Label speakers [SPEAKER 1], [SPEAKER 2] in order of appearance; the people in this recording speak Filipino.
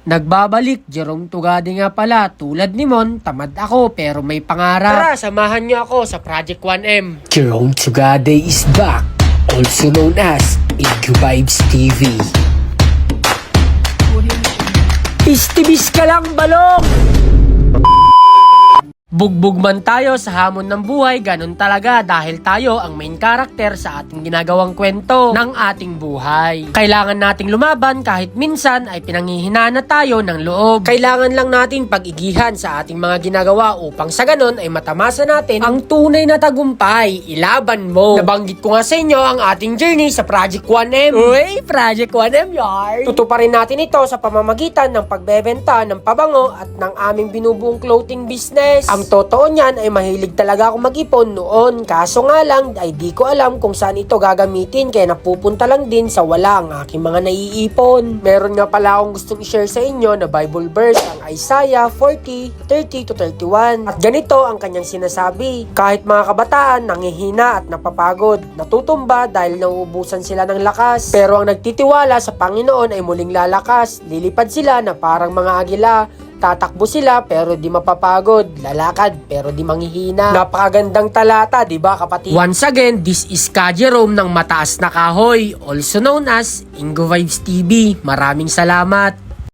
[SPEAKER 1] Nagbabalik, Jerome Tugade nga pala. Tulad ni Mon, tamad ako pero may pangarap. Tara, samahan niyo ako sa Project 1M.
[SPEAKER 2] Jerome Tugade is back, also known as Igu Vibes TV.
[SPEAKER 1] Istibis ka lang, balong! Bugbog man tayo sa hamon ng buhay, ganun talaga dahil tayo ang main character sa ating ginagawang kwento ng ating buhay. Kailangan nating lumaban kahit minsan ay pinanghihinaan na tayo ng loob. Kailangan lang natin pag-igihan sa ating mga ginagawa upang sa ganun ay matamasa natin ang tunay na tagumpay. Ilaban mo! Nabanggit ko nga sa inyo ang ating journey sa Project 1M. Uy, Project 1M yard! Tutuparin natin ito sa pamamagitan ng pagbebenta ng pabango at ng aming binubuong clothing business. Ang totoo niyan ay mahilig talaga ako mag-ipon noon. Kaso nga lang ay di ko alam kung saan ito gagamitin kaya napupunta lang din sa wala ang aking mga naiipon. Meron nga pala akong gustong i-share sa inyo na Bible verse, ang Isaiah 40:30-31. At ganito ang kanyang sinasabi: kahit mga kabataan nangihina at napapagod, natutumba dahil nauubusan sila ng lakas. Pero ang nagtitiwala sa Panginoon ay muling lalakas. Lilipad sila na parang mga agila. Tatakbo sila pero di mapapagod, lalakad pero di manghihina. Napakagandang talata, di ba kapatid? Once again, this is Ka Jerome ng Mataas na Kahoy, also known as Igu Vibes TV. Maraming salamat.